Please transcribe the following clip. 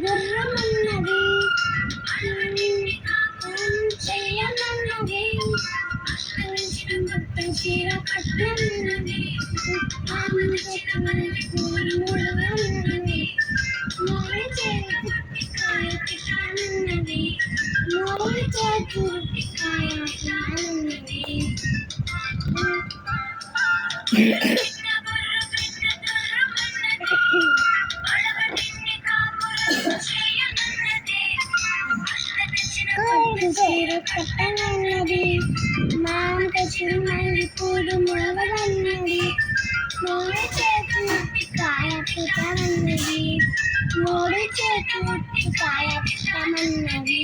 గుర్రమన్నది చెయ్యమన్నది చీర కట్టమన్నది మూడు చేతి కాయ తిట్టమన్నది మూడు చేతి కాయ తిట్టమన్నది చీర కట్టమన్నది మామిట చిరుమల్లి పూలు మొలవన్నది మూడు చేతులు కాయ పుట్టమన్నది మూడు చేతులు కాయ పుట్టమన్నది